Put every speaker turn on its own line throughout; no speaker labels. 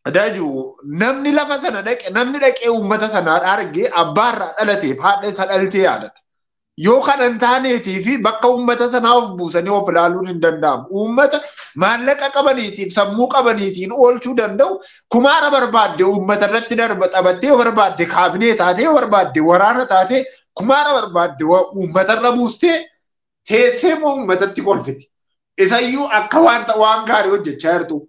Adaju namni lafa sana dhaqe namni dhaqee uummata sanaa arge abbaarraa dhalateef haadha isa dhalatee yaadata. Yoo kan hin taaneetii fi bakka uummata sanaa of buusanii of ilaaluun hin danda'amu. Uummata maallaqa qabaniitiin sammuu qabaniitiin oolchuu danda'u kumaara barbaadde uummata irratti darba xabattee barbaadde kaabinee taatee barbaadde waraana taatee kumaara barbaadde uummata irra buustee teessee moo uummatatti kolfiti. Isayyuu akka waan gaarii hojjechaa jirtu.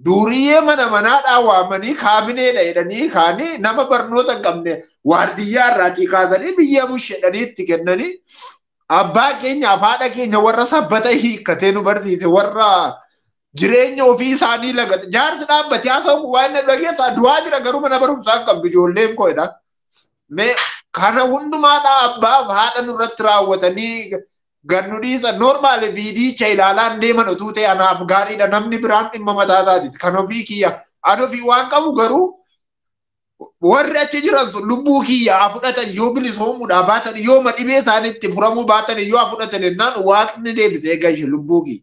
Duriyyee mana manaadhaa waamanii kaabineedha jedhanii kaanii nama barnoota hin qabne waardiyyaa irraatii kaasanii biyya bushedhanii itti kennanii abbaa keenya haadha keenya warra sabbata hiikkatee nu barsiise warra jireenya ofii isaanii lagate jaarsi dhaabbatee haa ta'u waan dhageessaa du'aa jira garuu mana barumsaa hin qabdu ijoolleen koodha. Mee kana hundumaadhaa abbaaf haadha nurratti raawwatanii gannu dhiisa normaal viidicha ilaalaan deeman utuu ta'e anaaf gaariidha namni biraan dhimma mataa taatiti kan ofii kiyya an ofii waan qabu garuu warri achi jiran sun lubbuu kiyya haa fudhatan yoo bilisoomuudhaa baatan yoo madhibee isaaniitti furamuu baatan yoo haa fudhatan jennaan waaqni deebisee gahe lubbuu kiyya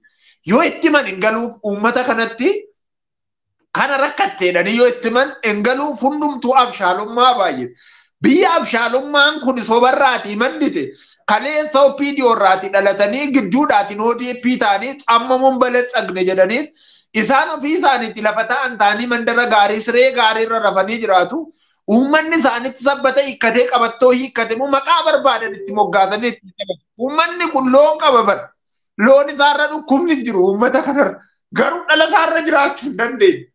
yoo itti man hin galuuf uummata kanatti kana rakkatteedhani yoo itti man hin galuuf hundumtuu abshaalummaa baay'ee biyya abshaalummaan kun sobarraatii mandite kaleessa opiidiyoo irraatii dhalatanii gidduudhaatiin ODP ta'anii xammamuun balessagne jedhanii isaan ofii isaaniitti lafa ta'an ta'anii mandara gaarii siree gaarii irra rafanii jiraatu. Uummanni isaaniitti sabbata hiikkatee qabattoo hiikkate moo maqaa barbaadan itti moggaasanii itti qabatu. Uummanni kun loon qababan loon isaarra dhukkubni jiru uummata kanarra garuu dhala isaarra jiraachuu hin dandeenye.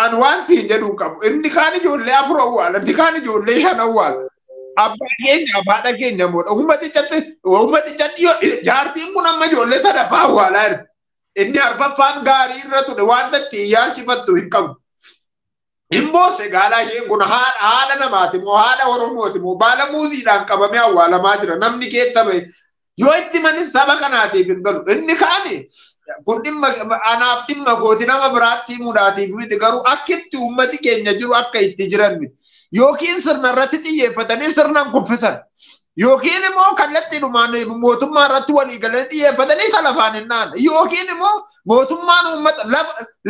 An waan siin jedhu qabu inni kaan ijoollee afur awwaala inni kaan ijoollee shan awwaala. Abbaa keenya haadha keenya moodha uummatichatti jaartiin kun amma ijoollee sadaffaa awwaalaa jirti. Inni arfaffaan gaarii irra ture waan itti yaalchifattu hin qabu. Hin boose gaalaa isheen kun haadha namaati moo haadha Oromooti moo baala muuziidhaan qabamee awwaalamaa jira namni keessa bahe yoo itti manis saba kanaatiif hin galu inni kaani kun dhimma anaaf dhimma gooti nama biraatti himuudhaatiif miti garuu akka itti uummati keenya jiru akka itti jiran miti. Yookiin sirna irratti xiyyeeffatanii sirnaan kuffisan yookiin immoo kallattii dhumaan mootummaa irratti walii galanii xiyyeeffatanii kan lafaan hin naan yookiin immoo mootummaan uummata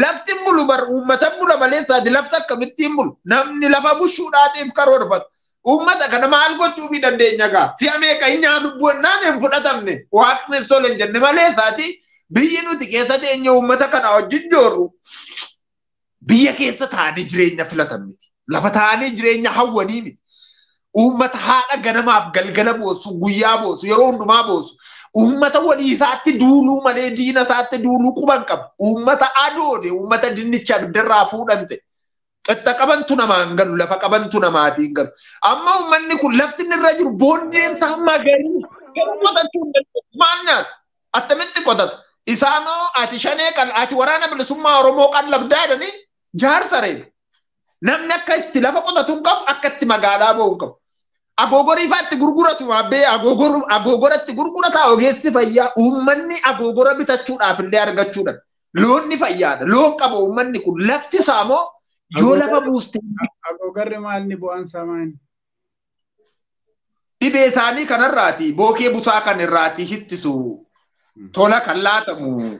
lafti hin bulu bar uummata bula malee isaati lafti akkamitti hin bulu namni lafa bushuudhaatiif karoorfatu uummata kana maal gochuu fi dandeenya gaa si'a meeqa hin nyaatu bu'annaan hin fudhatamne waaqni sola hin jenne malee isaati biyyi nuti keessa teenya uummata kana wajjin joorru biyya keessa taa'anii jireenya filatan miti. Lafa taa'anii jireenya hawwanii miti. Uummata haadha ganamaaf galgala boosu guyyaa boosu yeroo hundumaa boosu uummata walii isaatti duuluu malee diina isaatti duuluu quban qabu. Uummata adoode uummata dinnicha abiddarraa fuudhante. Itta qabantu namaan galu lafa qabantu namaatiin galu. Amma uummanni kun lafti inni irra jiru boondeen isaa magarii qotachuu hin danda'u. Maal nyaata? Attamitti qotata? Isaanoo ati shanee kan ati waraana bilisummaa Oromoo kan labdaa jedhanii jaarsa reebu. Namni akka itti lafa qotatu hin qabu akka itti magaalaa ba'u hin qabu. Agoogorii fa'aatti gurguratu maabbee agoogoratti gurgurata ogeessi fayyaa uummanni agoogora bitachuudhaaf illee argachuudhaan loonni fayyaadha loon qaba uummanni kun lafti isaa moo yoo lafa buuste.
Agoogorri maal ni bu'aan samaan?
Dhibee isaanii kanarraati bookee busaa kan irraati hittisu tola kan laatamu.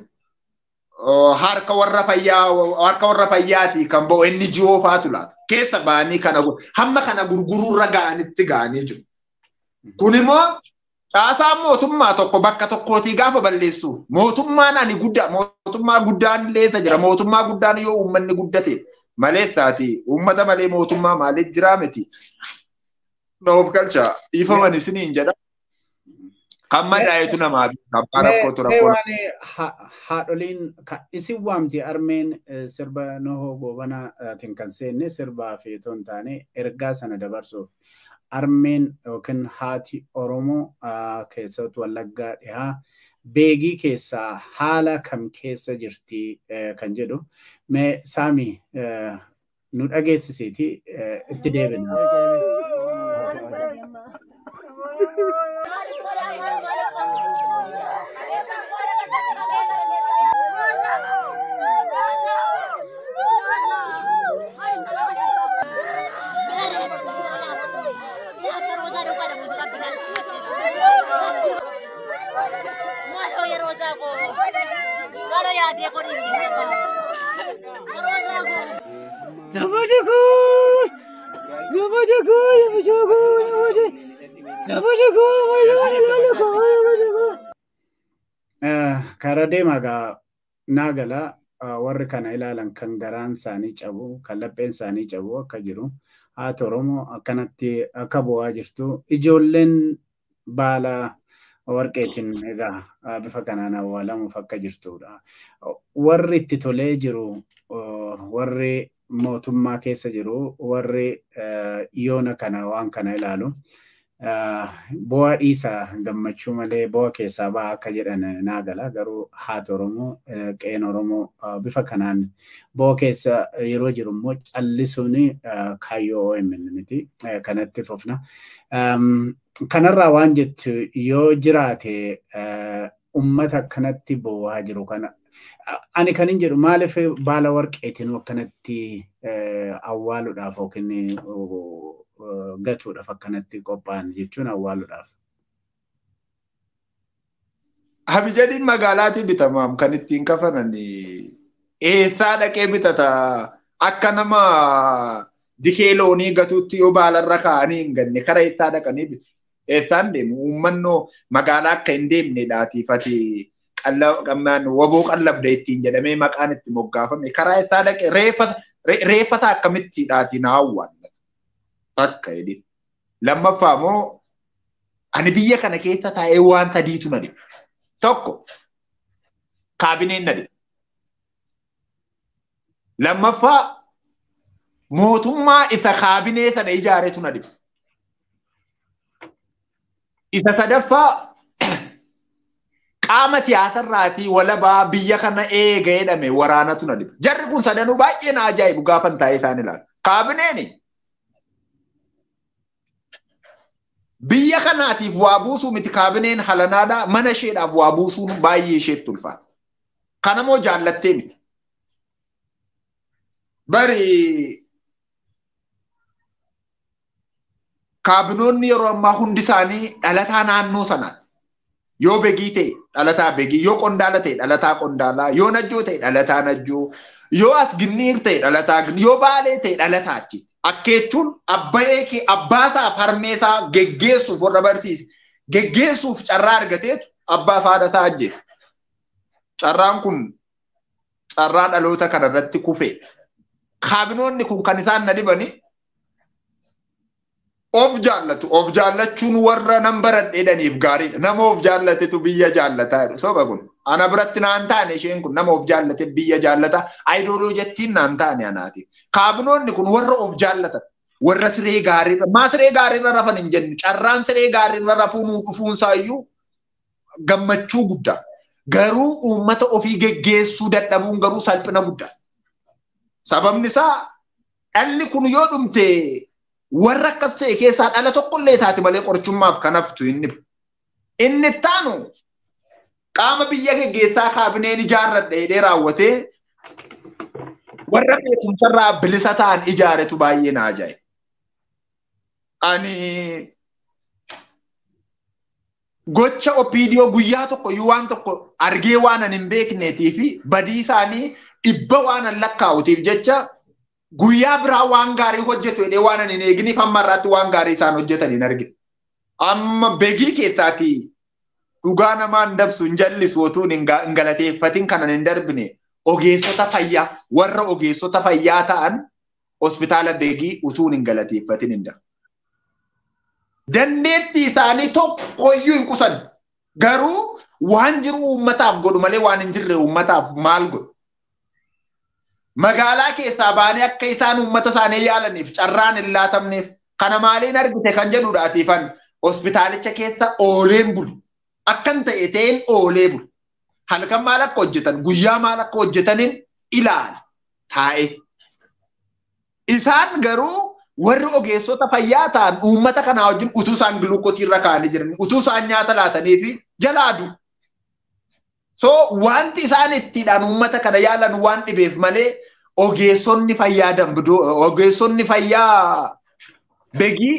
Harka warra fayyaati kan bo'o inni ji'oo faatu laata keessa ba'anii kana hamma kana gurguruurra ga'anitti ga'anii jiru. Kun immoo caasaa mootummaa tokko bakka tokkootii gaafa balleessu mootummaan ani guddaa mootummaa guddaan leessa jira mootummaa guddaan yoo uummanni guddate malee taati uummata malee mootummaa maaliif jiraa miti. Noof galcha ifaman isiniin jedha. Kamma daayetu namaa kabbara kootu rakkoo.
Haadholiin isin waamti armeen sirba Nohoo Goobanaatiin kan seenne sirbaa fi toon taane ergaa sana dabarsuuf armeen yookiin haati Oromoo keessattuu Wallaggaa dhihaa beegii keessaa haala kam keessa jirti kan jedhu mee Saami nu dhageessisiiti itti deebina.
Kalau ya dia kau ini
Karaa deemaa gaa naagala warri kana ilaalan kan garaan isaanii cabu kan lapheen isaanii cabu akka jiru haa ta'u Oromoo akkanatti akka bu'aa jirtu ijoolleen baala warqeetiin egaa bifa kanaan awwaalamuuf akka jirtudha. Warri itti tolee jiru warri mootummaa keessa jiru warri yoona kana waan kana ilaalu bu'aa dhiisaa gammachuu malee bu'aa keessaa ba'a akka jedhan naagala garuu haa ta'u Oromoo qe'een Oromoo bifa kanaan bu'aa keessa yeroo jiru immoo callisuun kaayyoo OMN miti kanatti fufna. Kanarraa waan jettu yoo jiraate ummata akkanatti bu'aa jiru kana ani kan hin jedhu maaliif baala warqeetiin akkanatti awwaaluudhaaf yookiin gatuudhaaf akkanatti qophaa'an jechuun awwaaluudhaaf.
Habijadiin magaalaatii bitamaam kan ittiin kafanan eessaa dhaqee bitata akka nama dikee loonii gatuutti yoo baalarra kaa'anii hin ganne kara eessaa dhaqanii bitu. Eessaan deemu uummannoo magaalaa akka hin deemnedhaatiifati waboo qallabda ittiin jedhamee maqaan itti moggaafame karaa eessaa dhaqee reeffata akkamittiidhaati na awwaallata. Akka jedhin. Lammaffaa immoo ani biyya kana keessa taa'ee waan sadiitu na dhibe. Tokko kaabineen na dhibe. Lammaffaa mootummaa isa kaabinee sana ijaaretu na dhibe. Isa sadaffaa qaama siyaasarraatii walabaa biyya kana eega jedhame waraanatu na dhibe. Jarri kun sadanuu baay'ee na ajaa'ibu gaafan taa'ee isaan ilaalu. Kaabineeni biyya kanaatiif waa buusuu miti kaabineen halanaadhaa mana isheedhaaf waa buusuun baay'ee isheetti ulfaata. Kanamoo jaallattee miti. Bari kaabinoonni yeroo ammaa hundi isaanii dhalataa naannoo sanaati. Yoo begii ta'e dhalataa begii, yoo qondaala ta'e dhalataa qondaalaa, yoo najjoo ta'e dhalataa najjoo, yoo as ginniir ta'e dhalataa ginniir, yoo baalee ta'e dhalataa achitti. Akka jechuun abbaasaaf harmeesaa geggeessuuf warra barsiise geggeessuuf carraa argateetu abbaa fi haadha isaa ajjeese. Carraan kun carraa dhaloota kanarratti kufee. Kaabinoonni kun kan isaan na dhibani of jaallatu. Of jaallachuun warra nan baradheedhaniif gaariidha. Nama of jaallatetu biyya jaallataa jedhu. Soba kun ana biratti naan taane isheen kun nama of jaallate biyya jaallata ayidooloojittiin naan taane anaati. Kaabinoonni kun warra of jaallatan warra siree gaariirra maa siree gaariirra rafan hin jennu carraan siree gaariirra rafuun dhufuunsaayyuu gammachuu guddaa. Garuu uummata ofii geggeessuu dadhabuun garuu salphina guddaa. Sababni isaa dhalli kun yoo dhumte warra akkas ta'e keessaa dhala tokkollee taate malee qorichummaaf kan haftu inni. Inni taanu qaama biyya geggeessaa kaabineen ijaarradha jedhee raawwatee warra beekumsarraa bilisa ta'an ijaaretu baay'ee na ajaa'iba. Ani gocha opiidiyoo guyyaa tokko yoo waan tokko argee waan an hin beekneetii fi badii isaanii dhibba waan an lakkaa'uutiif jecha guyyaa biraa waan gaarii hojjetu jedhee waan an hin eeginiif amma irraatti waan gaarii isaan hojjetan hin argine. Amma begii keessaati dhugaa namaan dabsu hin jallisu otuun hin galateeffatin kanan hin darbine ogeessota fayyaa warra ogeessota fayyaa ta'an hospitaala begii utuun hin galateeffatin hin darbu. Dandeettii isaanii tokkoyyuu hin qusan garuu waan jiru uummataaf godhu malee waan hin jirre uummataaf maal godhu. Magaalaa keessaa baanee akka isaan uummata isaanii yaalaniif carraan hin laatamneef kana maaliin argite kan jedhuudhaatiifan hospitaalicha keessa ooleen bulu. Akkan ta'e ta'een oolee bulu. Halkan maal akka hojjetan guyyaa maal akka hojjetanin ilaala taa'e. Isaan garuu warri ogeessota fayyaa ta'an uummata kanaa wajjin utuu isaan gilukootiirra kaa'anii jiran utuu isaan nyaata laatanii fi jalaadu. So wanti isaan ittiidhaan uummata kana yaalan waan dhibeef malee ogeessonni fayyaa dambidoo ogeessonni fayyaa begii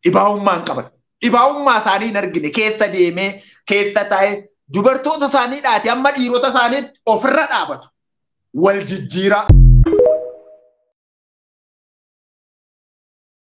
dhibaa'ummaa hin qaban. Dhibaa'ummaa isaanii hin argine keessa deemee keessa taa'ee dubartoota isaanii dhaate amma dhiirota isaaniitti ofirra dhaabatu wal jijjiiraa.